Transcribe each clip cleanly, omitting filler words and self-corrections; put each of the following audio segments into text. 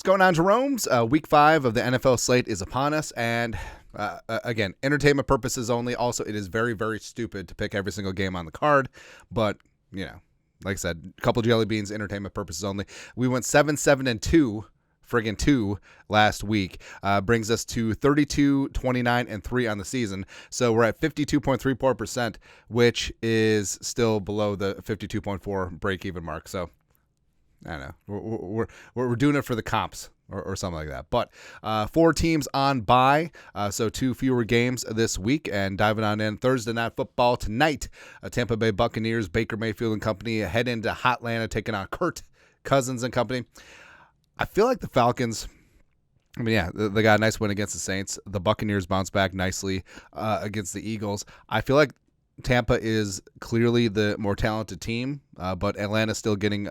going on, Jerome's? Week 5 of the NFL slate is upon us, and again, entertainment purposes only. Also, it is very, very stupid to pick every single game on the card, but, you know, like I said, a couple jelly beans, entertainment purposes only. We went 7-7-2, friggin' 2 last week, brings us to 32, 29, and 3 on the season. So we're at 52.34%, which is still below the 52.4 break-even mark. So I don't know. We're doing it for the comps or something like that. But 4 teams on bye, so 2 fewer games this week. And diving on in, Thursday Night Football tonight, Tampa Bay Buccaneers, Baker Mayfield and company head into Hotlanta, taking on Kirk Cousins and company. I feel like the Falcons, they got a nice win against the Saints. The Buccaneers bounced back nicely against the Eagles. I feel like Tampa is clearly the more talented team, but Atlanta's still getting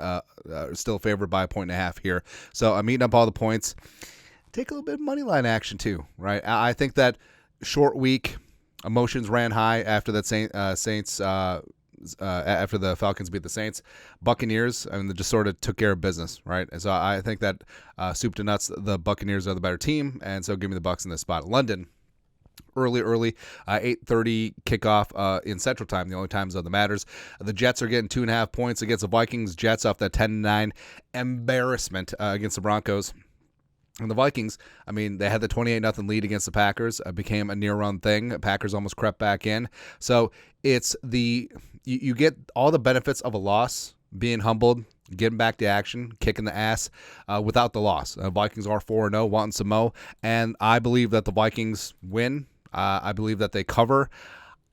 still favored by 1.5 here. So I'm eating up all the points. Take a little bit of money line action too, right? I think that short week emotions ran high after that Saints after the Falcons beat the Saints. Buccaneers, they just sort of took care of business, right? And so I think that soup to nuts, the Buccaneers are the better team, and so give me the Bucs in this spot. London. Early, 8:30 kickoff in Central Time, the only time zone that matters. The Jets are getting 2.5 points against the Vikings. Jets off that 10-9 embarrassment against the Broncos. And the Vikings, they had the 28-0 lead against the Packers. Became a near-run thing. Packers almost crept back in. So it's you get all the benefits of a loss, being humbled, getting back to action, kicking the ass without the loss. Vikings are 4-0, wanting some mo, and I believe that the Vikings win. I believe that they cover.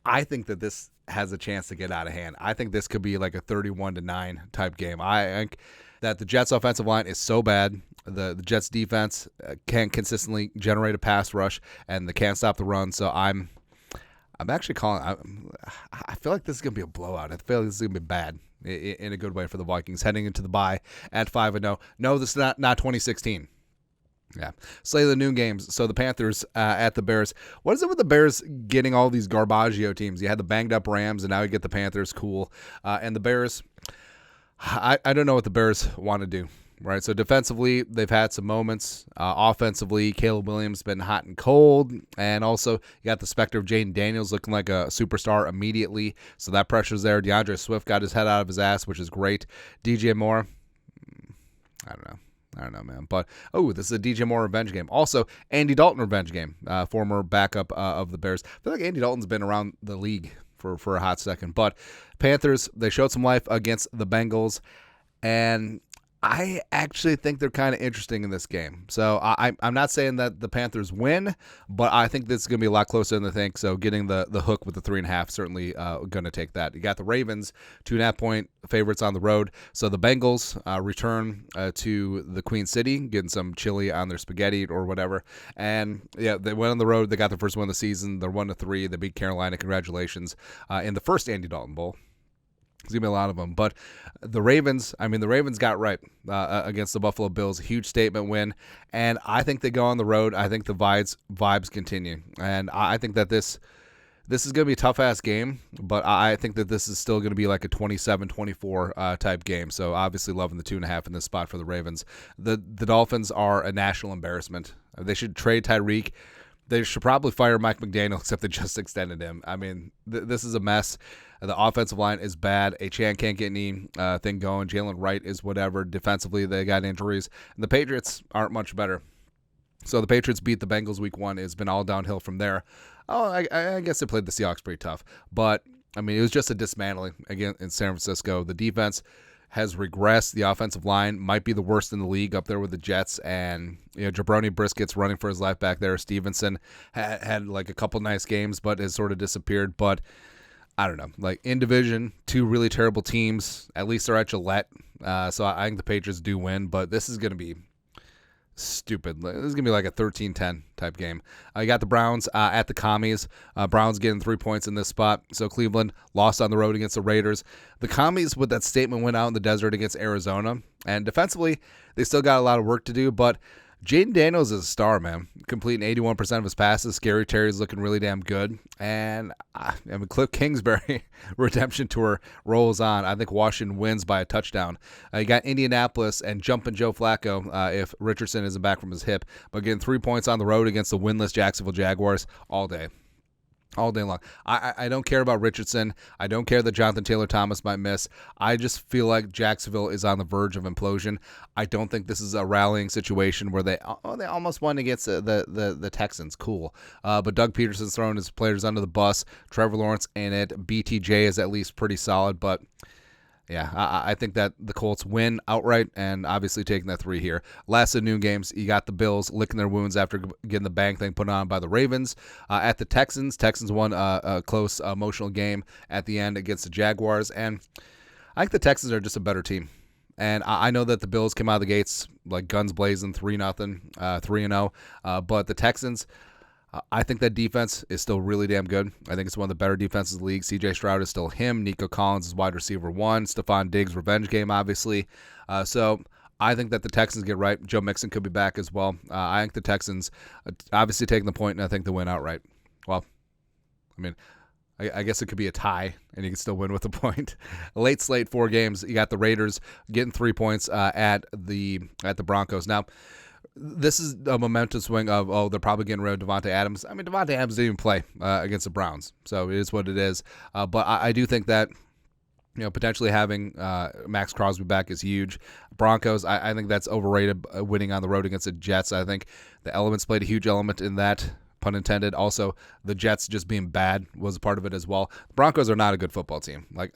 I think that this has a chance to get out of hand. I think this could be like a 31-9 type game. I think that the Jets' offensive line is so bad. The Jets' defense can't consistently generate a pass rush, and they can't stop the run. So I'm actually calling. I feel like this is going to be a blowout. I feel like this is going to be bad in a good way for the Vikings heading into the bye at 5-0. No, this is not 2016. Yeah. Slate of the noon games. So the Panthers at the Bears. What is it with the Bears getting all these Garbaggio teams? You had the banged up Rams, and now you get the Panthers. Cool. And the Bears, I don't know what the Bears want to do. Right, so defensively, they've had some moments. Offensively, Caleb Williams been hot and cold. And also, you got the specter of Jaden Daniels looking like a superstar immediately. So that pressure's there. DeAndre Swift got his head out of his ass, which is great. DJ Moore, I don't know, man. But, this is a DJ Moore revenge game. Also, Andy Dalton revenge game, former backup of the Bears. I feel like Andy Dalton's been around the league for a hot second. But Panthers, they showed some life against the Bengals. And I actually think they're kind of interesting in this game. So I'm not saying that the Panthers win, but I think this is going to be a lot closer than they think. So getting the hook with the 3.5, certainly going to take that. You got the Ravens, 2.5-point favorites on the road. So the Bengals return to the Queen City, getting some chili on their spaghetti or whatever. And yeah, they went on the road. They got their first win of the season. They're 1-3. They beat Carolina. Congratulations in the first Andy Dalton Bowl. There's going to be a lot of them. But the Ravens, the Ravens got right against the Buffalo Bills. A huge statement win. And I think they go on the road. I think the vibes continue. And I think that this is going to be a tough-ass game. But I think that this is still going to be like a 27-24 type game. So obviously loving the 2.5 in this spot for the Ravens. The Dolphins are a national embarrassment. They should trade Tyreek. They should probably fire Mike McDaniel, except they just extended him. This is a mess. The offensive line is bad. Achane can't get anything going. Jalen Wright is whatever. Defensively, they got injuries. And the Patriots aren't much better. So the Patriots beat the Bengals week 1. It's been all downhill from there. I guess they played the Seahawks pretty tough. But, it was just a dismantling again in San Francisco. The defense has regressed. The offensive line might be the worst in the league, up there with the Jets. And Jabroni Brisket's running for his life back there. Stevenson had like a couple nice games, but has sort of disappeared. But I don't know. Like in division, 2 really terrible teams. At least they're at Gillette. So I think the Patriots do win. But this is going to be stupid. This is going to be like a 13-10 type game. You got the Browns at the Commies. Browns getting 3 points in this spot. So Cleveland lost on the road against the Raiders. The Commies, with that statement, went out in the desert against Arizona. And defensively, they still got a lot of work to do. But Jaden Daniels is a star, man. Completing 81% of his passes. Scary Terry's looking really damn good. And Cliff Kingsbury redemption tour rolls on. I think Washington wins by a touchdown. You got Indianapolis and jumping Joe Flacco if Richardson isn't back from his hip. But getting 3 points on the road against the winless Jacksonville Jaguars all day. All day long. I don't care about Richardson. I don't care that Jonathan Taylor-Thomas might miss. I just feel like Jacksonville is on the verge of implosion. I don't think this is a rallying situation where they almost won against the Texans. Cool. But Doug Peterson's throwing his players under the bus. Trevor Lawrence in it. BTJ is at least pretty solid, but yeah, I think that the Colts win outright and obviously taking that 3 here. Last of noon games, you got the Bills licking their wounds after getting the bang thing put on by the Ravens. At the Texans won a close emotional game at the end against the Jaguars, and I think the Texans are just a better team. And I know that the Bills came out of the gates like guns blazing, 3-0, 3-0, but the Texans, I think that defense is still really damn good. I think it's one of the better defenses in the league. C.J. Stroud is still him. Nico Collins is wide receiver 1. Stephon Diggs, revenge game, obviously. So I think that the Texans get right. Joe Mixon could be back as well. I think the Texans obviously taking the point, and I think they win outright. Well, I mean, I guess it could be a tie, and you can still win with a point. Late slate, 4 games. You got the Raiders getting 3 points at the Broncos. Now, this is a momentum swing of, they're probably getting rid of Devontae Adams. I mean, Devontae Adams didn't even play against the Browns, so it is what it is. But I do think that, potentially having Max Crosby back is huge. Broncos, I think that's overrated, winning on the road against the Jets. I think the elements played a huge element in that, pun intended. Also, the Jets just being bad was a part of it as well. The Broncos are not a good football team. Like,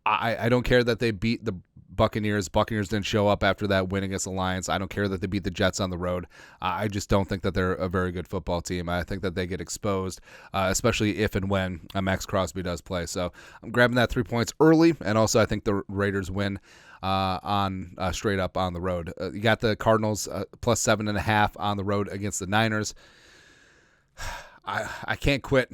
I don't care that they beat the Buccaneers. Buccaneers didn't show up after that win against the Lions. I don't care that they beat the Jets on the road. I just don't think that they're a very good football team. I think that they get exposed, especially if and when Max Crosby does play. So I'm grabbing that 3 points early, and also I think the Raiders win on straight up on the road. You got the Cardinals plus 7.5 on the road against the Niners. I can't quit.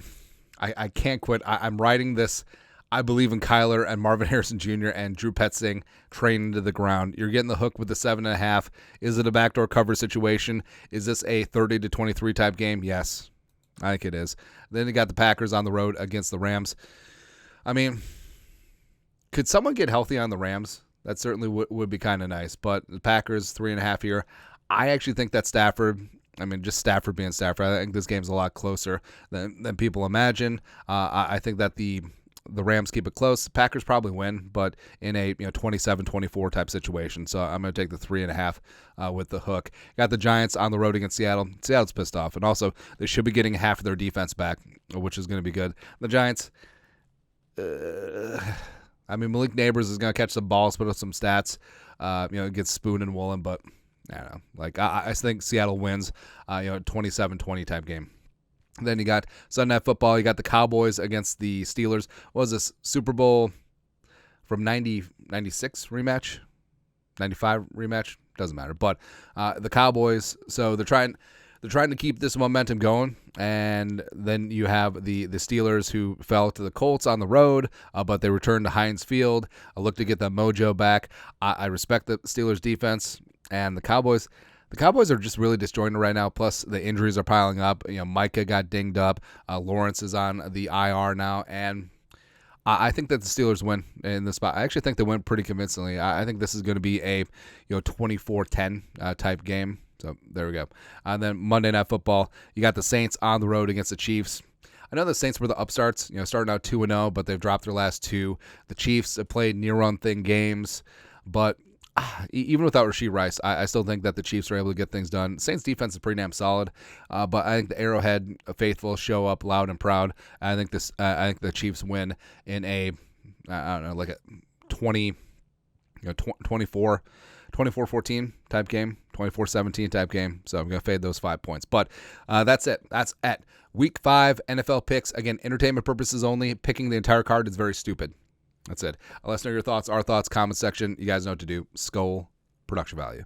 I can't quit. I'm riding this. I believe in Kyler and Marvin Harrison Jr. and Drew Petzing train into the ground. You're getting the hook with the 7.5. Is it a backdoor cover situation? Is this a 30-23 type game? Yes, I think it is. Then you got the Packers on the road against the Rams. I mean, could someone get healthy on the Rams? That certainly would be kind of nice. But the Packers, 3.5 here. I actually think that Stafford, just Stafford being Stafford, I think this game's a lot closer than people imagine. I think that the Rams keep it close. The Packers probably win, but in a 27-24 type situation. So I'm going to take the 3.5 with the hook. Got the Giants on the road against Seattle. Seattle's pissed off, and also they should be getting half of their defense back, which is going to be good. The Giants, Malik Neighbors is going to catch some balls, put up some stats, get Spoon and Woolen, but I don't know. Like I think Seattle wins, 27-20 type game. Then you got Sunday Night Football. You got the Cowboys against the Steelers. What was this, Super Bowl from 96 rematch? 95 rematch? Doesn't matter. But the Cowboys, so they're trying to keep this momentum going. And then you have the Steelers who fell to the Colts on the road, but they returned to Heinz Field. I look to get that mojo back. I respect the Steelers defense and the Cowboys. The Cowboys are just really disjointed right now, plus the injuries are piling up. Micah got dinged up. Lawrence is on the IR now, and I think that the Steelers win in this spot. I actually think they win pretty convincingly. I think this is going to be a 24-10 type game. So there we go. And then Monday Night Football, you got the Saints on the road against the Chiefs. I know the Saints were the upstarts, starting out 2-0, but they've dropped their last 2. The Chiefs have played near-run thing games, but even without Rashee Rice, I still think that the Chiefs are able to get things done. Saints defense is pretty damn solid, but I think the Arrowhead faithful show up loud and proud. I think the Chiefs win in a, like a 24-14 type game, 24-17 type game. So I'm going to fade those 5 points. But that's it. That's at Week 5 NFL picks. Again, entertainment purposes only. Picking the entire card is very stupid. That's it. Let us know your thoughts, our thoughts, comment section. You guys know what to do. Skull production value.